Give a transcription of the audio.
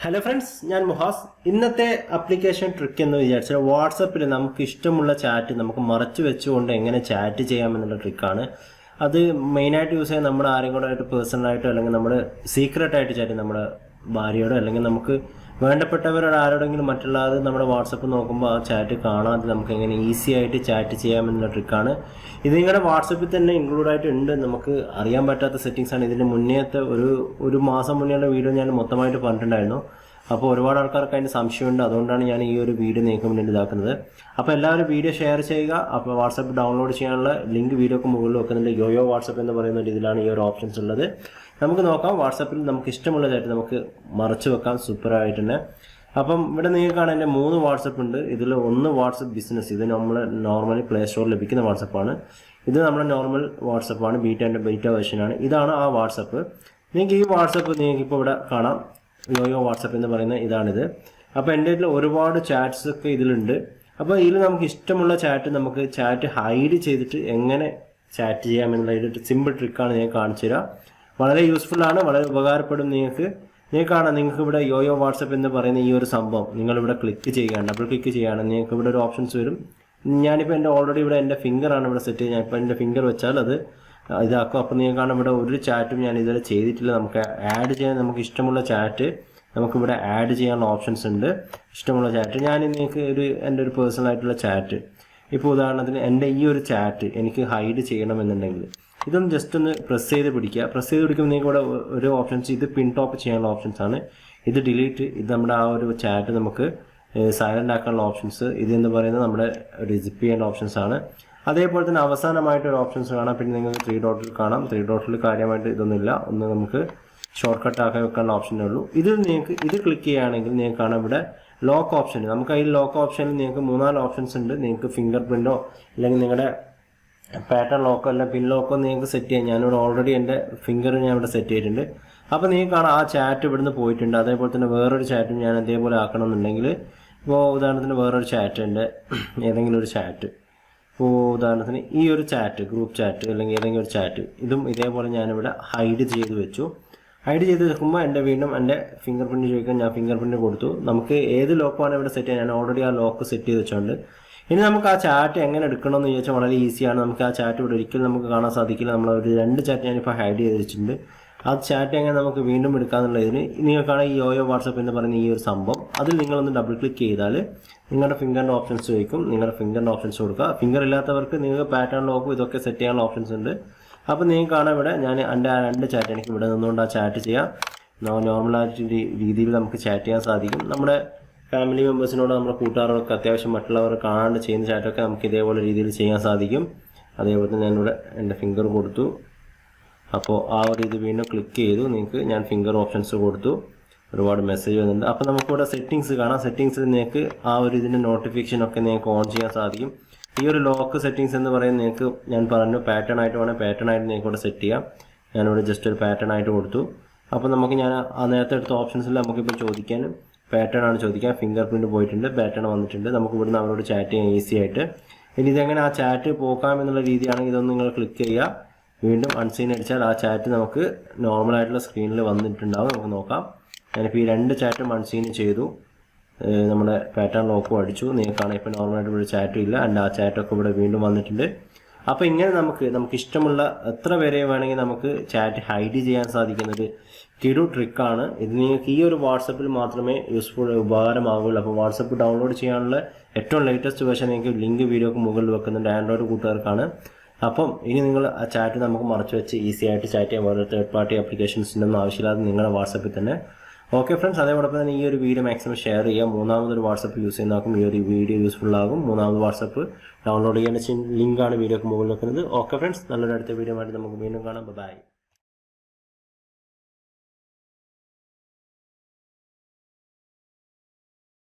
Hello friends, ഞാൻ മുഹാസ്. ഇന്നത്തെ application trick എന്ന് വിചാരിച്ചാൽ വാട്സപ്പിൽ നമുക്ക് ഇഷ്ടമുള്ള ചാറ്റ് നമുക്ക് മറച്ചു വെച്ചുകൊണ്ട് എങ്ങനെ ചാറ്റ് ചെയ്യാമെന്നുള്ള ട്രിക്കാണ്. അത് മെയിനായിട്ട് യൂസ് ചെയ്യാൻ നമ്മുടെ ആരെങ്കിലും പേഴ്സണലായിട്ടോ അല്ലെങ്കിൽ നമ്മൾ സീക്രട്ടായിട്ട് ചാറ്റ് നമ്മുടെ ഭാര്യയോടോ അല്ലെങ്കിൽ നമുക്ക് വേണ്ടപ്പെട്ടവരോട് ആരോടെങ്കിലും മറ്റുള്ളത് നമ്മുടെ വാട്സപ്പ് നോക്കുമ്പോൾ ആ ചാറ്റ് കാണാതെ നമുക്ക് എങ്ങനെ ഈസി ആയിട്ട് ചാറ്റ് ചെയ്യാമെന്നുള്ള ട്രിക്കാണ്. ഇത് നിങ്ങളുടെ വാട്സപ്പിൽ തന്നെ ഇൻക്ലൂഡ് ആയിട്ട് ഉണ്ട്. നമുക്ക് അറിയാൻ പറ്റാത്ത സെറ്റിങ്സ് ആണ്. ഇതിന് മുന്നേത്തെ ഒരു മാസം മുന്നേയുള്ള വീഡിയോ ഞാൻ മൊത്തമായിട്ട് പറഞ്ഞിട്ടുണ്ടായിരുന്നു. അപ്പോൾ ഒരുപാട് ആൾക്കാർക്ക് അതിൻ്റെ സംശയമുണ്ട്. അതുകൊണ്ടാണ് ഞാൻ ഈ ഒരു വീഡിയോ നിങ്ങൾക്ക് മുന്നിൽ ഇതാക്കുന്നത്. അപ്പോൾ എല്ലാവരും വീഡിയോ ഷെയർ ചെയ്യുക. അപ്പോൾ വാട്സപ്പ് ഡൗൺലോഡ് ചെയ്യാനുള്ള ലിങ്ക് വീഡിയോക്ക് മുകളിൽ വെക്കുന്നുണ്ട്. യോയോ വാട്സപ്പ് എന്ന് പറയുന്ന ഒരു ഇതിലാണ് ഈ ഒരു ഓപ്ഷൻസ് ഉള്ളത്. നമുക്ക് നോക്കാം. വാട്സപ്പിൽ നമുക്ക് ഇഷ്ടമുള്ള ചാറ്റ് നമുക്ക് മറച്ചു വെക്കാം സൂപ്പറായിട്ട് തന്നെ. അപ്പം ഇവിടെ നിങ്ങൾക്ക് കാണാൻ എൻ്റെ 3 വാട്സപ്പ് ഉണ്ട്. ഇതിൽ ഒന്ന് വാട്സപ്പ് ബിസിനസ്. ഇത് നമ്മൾ നോർമലി പ്ലേ സ്റ്റോറിൽ ലഭിക്കുന്ന വാട്സപ്പാണ്. ഇത് നമ്മുടെ നോർമൽ വാട്സപ്പാണ്. ബീറ്റ വേർഷനാണ്. ഇതാണ് ആ വാട്സപ്പ്. നിങ്ങൾക്ക് ഈ വാട്സപ്പ് നിങ്ങൾക്ക് ഇപ്പോൾ ഇവിടെ കാണാം. യോയോ വാട്സപ്പ് എന്ന് പറയുന്ന ഇതാണിത്. അപ്പോൾ എൻ്റെ ഇതിൽ ഒരുപാട് ചാറ്റ്സ് ഒക്കെ ഇതിലുണ്ട്. അപ്പോൾ ഇതിൽ നമുക്ക് ഇഷ്ടമുള്ള ചാറ്റ് നമുക്ക് ചാറ്റ് ഹൈഡ് ചെയ്തിട്ട് എങ്ങനെ ചാറ്റ് ചെയ്യാമെന്നുള്ള ഒരു സിമ്പിൾ ട്രിക്കാണ് ഞാൻ കാണിച്ചു തരാം. വളരെ യൂസ്ഫുൾ ആണ്, വളരെ ഉപകാരപ്പെടും നിങ്ങൾക്ക് കാണാം. നിങ്ങൾക്ക് ഇവിടെ യോയോ വാട്സപ്പ് എന്ന് പറയുന്ന ഈ ഒരു സംഭവം നിങ്ങളിവിടെ ക്ലിക്ക് ചെയ്യുകയാണ്, ഡബിൾ ക്ലിക്ക് ചെയ്യുകയാണ്. നിങ്ങൾക്ക് ഇവിടെ ഒരു ഓപ്ഷൻസ് വരും. ഞാനിപ്പോൾ എൻ്റെ ഓൾറെഡി ഇവിടെ എൻ്റെ ഫിംഗറാണ് ഇവിടെ സെറ്റ് ചെയ്യുന്നത്. ഇപ്പോൾ എൻ്റെ ഫിംഗർ വെച്ചാൽ അത് ഇതാക്കും. അപ്പോൾ നിങ്ങൾക്ക് കാണാം ഇവിടെ ഒരു ചാറ്റും ഞാൻ ഇതുവരെ ചെയ്തിട്ടില്ല. നമുക്ക് ആഡ് ചെയ്യാൻ നമുക്ക് ഇഷ്ടമുള്ള ചാറ്റ് നമുക്കിവിടെ ആഡ് ചെയ്യാനുള്ള ഓപ്ഷൻസ് ഉണ്ട്. ഇഷ്ടമുള്ള ചാറ്റ് ഞാൻ നിങ്ങൾക്ക് എൻ്റെ ഒരു പേഴ്സണൽ ആയിട്ടുള്ള ചാറ്റ്, ഇപ്പോൾ ഉദാഹരണത്തിന് എൻ്റെ ഈ ഒരു ചാറ്റ് എനിക്ക് ഹൈഡ് ചെയ്യണമെന്നുണ്ടെങ്കിൽ ഇതൊന്ന് ജസ്റ്റ് ഒന്ന് പ്രസ് ചെയ്ത് പിടിക്കുക. പ്രസ് ചെയ്ത് പിടിക്കുമ്പോൾ നിങ്ങൾക്ക് ഇവിടെ ഒരു ഓപ്ഷൻസ്, ഇത് പിൻ ടോപ്പ് ചെയ്യാനുള്ള ഓപ്ഷൻസ് ആണ്. ഇത് ഡിലീറ്റ്, ഇത് നമ്മുടെ ആ ഒരു ചാറ്റ് നമുക്ക് സൈലൻ്റ് ആക്കാനുള്ള ഓപ്ഷൻസ്. ഇതെന്ന് പറയുന്നത് നമ്മുടെ റിസിപ്പ് ചെയ്യേണ്ട ഓപ്ഷൻസ് ആണ്. അതേപോലെ തന്നെ അവസാനമായിട്ടൊരു ഓപ്ഷൻസ് കാണാം. പിന്നെ നിങ്ങൾക്ക് 3 ഡോട്ടിൽ കാണാം. 3 ഡോട്ടിൽ കാര്യമായിട്ട് ഇതൊന്നുമില്ല. ഒന്ന് നമുക്ക് ഷോർട്ട് കട്ട് ആക്കി വെക്കാനുള്ള ഓപ്ഷനേ ഉള്ളൂ. നിങ്ങൾക്ക് ഇത് ക്ലിക്ക് ചെയ്യുകയാണെങ്കിൽ നിങ്ങൾക്ക് കാണാം ഇവിടെ ലോക്ക് ഓപ്ഷൻ. നമുക്ക് അതിൽ ലോക്ക് ഓപ്ഷനിൽ നിങ്ങൾക്ക് 3-4 ഓപ്ഷൻസ് ഉണ്ട്. നിങ്ങൾക്ക് ഫിംഗർ പ്രിൻറ്റോ അല്ലെങ്കിൽ നിങ്ങളുടെ പാറ്റേൺ ലോക്കോ അല്ല പിൻ ലോക്കോ നിങ്ങൾക്ക് സെറ്റ് ചെയ്യാം. ഞാനിവിടെ ഓൾറെഡി എൻ്റെ ഫിംഗർ ഞാൻ ഇവിടെ സെറ്റ് ചെയ്തിട്ടുണ്ട്. അപ്പോൾ നിങ്ങൾക്ക് കാണാം ആ ചാറ്റ് ഇവിടുന്ന് പോയിട്ടുണ്ട്. അതേപോലെ തന്നെ വേറൊരു ചാറ്റും ഞാൻ അതേപോലെ ആക്കണമെന്നുണ്ടെങ്കിൽ ഇപ്പോൾ ഉദാഹരണത്തിന് വേറൊരു ചാറ്റ് എൻ്റെ ഏതെങ്കിലും ഒരു ചാറ്റ്, ഇപ്പോൾ ഉദാഹരണത്തിന് ഈ ഒരു ചാറ്റ് ഗ്രൂപ്പ് ചാറ്റ് അല്ലെങ്കിൽ ഏതെങ്കിലും ഒരു ചാറ്റ്, ഇതും ഇതേപോലെ ഞാനിവിടെ ഹൈഡ് ചെയ്ത് വെച്ചു. ഹൈഡ് ചെയ്ത് വെക്കുമ്പോൾ വീണ്ടും എൻ്റെ ഫിംഗർ പ്രിൻറ്റ് ചോദിക്കാൻ ഞാൻ ഫിംഗർ പ്രിൻറ്റ് കൊടുത്തു. നമുക്ക് ഏത് ലോക്കാണ് ഇവിടെ സെറ്റ് ചെയ്യാൻ, ഞാൻ ഓൾറെഡി ആ ലോക്ക് സെറ്റ് ചെയ്ത് വെച്ചുകൊണ്ട് ഇനി നമുക്ക് ആ ചാറ്റ് എങ്ങനെ എടുക്കണമെന്ന് ചോദിച്ചാൽ വളരെ ഈസിയാണ്. നമുക്ക് ആ ചാറ്റ് ഇവിടെ ഒരിക്കലും നമുക്ക് കാണാൻ സാധിക്കില്ല. നമ്മൾ ഒരു 2 ചാറ്റ് ഞാനിപ്പോൾ ഹൈഡ് ചെയ്ത് വെച്ചിട്ടുണ്ട്. ആ ചാറ്റ് എങ്ങനെ നമുക്ക് വീണ്ടും എടുക്കാമെന്നുള്ളതിന് നിങ്ങൾക്കാണ് ഈ യോയോ വാട്സപ്പ് എന്ന് പറയുന്ന ഈ ഒരു സംഭവം. അതിൽ നിങ്ങളൊന്ന് ഡബിൾ ക്ലിക്ക് ചെയ്താൽ നിങ്ങളുടെ ഫിംഗറിൻ്റെ ഓപ്ഷൻസ് ചോദിക്കും. നിങ്ങളുടെ ഫിംഗറിൻ്റെ ഓപ്ഷൻസ് കൊടുക്കുക. ഫിംഗർ ഇല്ലാത്തവർക്ക് നിങ്ങൾക്ക് പാറ്റേൺ ലോക്കും ഇതൊക്കെ സെറ്റ് ചെയ്യാനുള്ള ഓപ്ഷൻസ് ഉണ്ട്. അപ്പോൾ നിങ്ങൾക്ക് കാണാൻ ഇവിടെ ഞാൻ എൻ്റെ ആ 2 ചാറ്റ് എനിക്ക് ഇവിടെ നിന്നുകൊണ്ട് ആ ചാറ്റ് ചെയ്യാം. നോർമലായിട്ട് രീതിയിൽ നമുക്ക് ചാറ്റ് ചെയ്യാൻ സാധിക്കും. നമ്മുടെ ഫാമിലി മെമ്പേഴ്സിനോട് നമ്മുടെ കൂട്ടുകാരോടൊക്കെ അത്യാവശ്യം മറ്റുള്ളവർ കാണാണ്ട് ചെയ്യുന്ന ചാറ്റൊക്കെ നമുക്ക് ഇതേപോലെ രീതിയിൽ ചെയ്യാൻ സാധിക്കും. അതേപോലെ തന്നെ ഞാനിവിടെ എൻ്റെ ഫിംഗർ കൊടുത്തു. അപ്പോൾ ആ ഒരു ഇത് വീണ്ടും ക്ലിക്ക് ചെയ്തു. നിങ്ങൾക്ക് ഞാൻ ഫിംഗർ ഓപ്ഷൻസ് കൊടുത്തു. ഒരുപാട് മെസ്സേജ് വരുന്നുണ്ട്. അപ്പോൾ നമുക്കിവിടെ സെറ്റിങ്സ് കാണാം. സെറ്റിങ്സിൽ നിങ്ങൾക്ക് ആ ഒരു ഇതിൻ്റെ നോട്ടിഫിക്കേഷനൊക്കെ നിങ്ങൾക്ക് ഓൺ ചെയ്യാൻ സാധിക്കും. ഈ ഒരു ലോക്ക് സെറ്റിങ്സ് എന്ന് പറയുന്നത് നിങ്ങൾക്ക് ഞാൻ പറഞ്ഞു പാറ്റേൺ ആയിട്ട് വേണമെങ്കിൽ പാറ്റേൺ ആയിട്ട് നിങ്ങൾക്ക് ഇവിടെ സെറ്റ് ചെയ്യാം. ഞാനിവിടെ ജസ്റ്റ് ഒരു പാറ്റേൺ ആയിട്ട് കൊടുത്തു. അപ്പോൾ നമുക്ക് ഞാൻ ആ നേരത്തെ എടുത്ത ഓപ്ഷൻസിൽ നമുക്കിപ്പോൾ ചോദിക്കാനും പാറ്റേൺ ആണ് ചോദിക്കാൻ. ഫിംഗർ പ്രിൻറ്റ് പോയിട്ടുണ്ട്, പാറ്റേൺ വന്നിട്ടുണ്ട്. നമുക്ക് ഇവിടുന്ന് അവരോട് ചാറ്റ് ചെയ്യാൻ ഈസി ആയിട്ട്. ഇനി ഇതെങ്ങനെ ആ ചാറ്റ് പോക്കാമെന്നുള്ള രീതിയാണെങ്കിൽ ഇതൊന്ന് നിങ്ങൾ ക്ലിക്ക് ചെയ്യുക. വീണ്ടും അൺസീൻ അടിച്ചാൽ ആ ചാറ്റ് നമുക്ക് നോർമലായിട്ടുള്ള സ്ക്രീനിൽ വന്നിട്ടുണ്ടാവും. നമുക്ക് നോക്കാം. ഞാനിപ്പോൾ ഈ 2 ചാറ്റും അൺസീൻ ചെയ്തു. നമ്മുടെ പാറ്റേൺ ലോക്കും അടിച്ചു. നിങ്ങൾക്കാണ് ഇപ്പോൾ നോർമലായിട്ട് ഇവിടെ ചാറ്റും ഇല്ല. ആ ചാറ്റൊക്കെ ഇവിടെ വീണ്ടും വന്നിട്ടുണ്ട്. അപ്പോൾ ഇങ്ങനെ നമുക്ക് ഇഷ്ടമുള്ള എത്ര പേരെ വേണമെങ്കിൽ നമുക്ക് ചാറ്റ് ഹൈഡ് ചെയ്യാൻ സാധിക്കുന്നൊരു കിടു ട്രിക്കാണ് ഇത്. നിങ്ങൾക്ക് ഈ ഒരു വാട്സപ്പിൽ മാത്രമേ ഉപകാരമാവുള്ളൂ. അപ്പോൾ വാട്സപ്പ് ഡൗൺലോഡ് ചെയ്യാനുള്ള ഏറ്റവും ലേറ്റസ്റ്റ് വേർഷൻ നിങ്ങൾക്ക് ലിങ്ക് വീഡിയോക്ക് മുകളിൽ വെക്കുന്നുണ്ട്. ആൻഡ്രോയിഡ് കൂട്ടുകാർക്കാണ്. അപ്പം ഇനി നിങ്ങൾ ആ ചാറ്റ് നമുക്ക് മറച്ചു വെച്ച് ഈസി ആയിട്ട് ചാറ്റ് ചെയ്യാൻ വേറെ തേർഡ് പാർട്ടി ആപ്ലിക്കേഷൻസിൻ്റെ ഒന്നും ആവശ്യമില്ലാതെ നിങ്ങളുടെ വാട്സപ്പിൽ തന്നെ. ഓക്കെ ഫ്രണ്ട്സ്, അതേപോടൊപ്പം തന്നെ ഈ ഒരു വീഡിയോ മാക്സിമം ഷെയർ ചെയ്യുക. 3ാമതൊരു വാട്സപ്പ് യൂസ് ചെയ്യുന്നതാക്കും ഈ ഒരു വീഡിയോ യൂസ്ഫുൾ ആകും. 3ാമത് വാട്സപ്പ് ഡൗൺലോഡ് ചെയ്യേണ്ട ലിങ്കാണ് വീഡിയോക്ക് മുകളിൽ വെക്കുന്നത്. ഓക്കെ ഫ്രണ്ട്സ്, നല്ലൊരു അടുത്ത വീഡിയോ ആയിട്ട് നമുക്ക് വീണ്ടും കാണാം. ബൈ.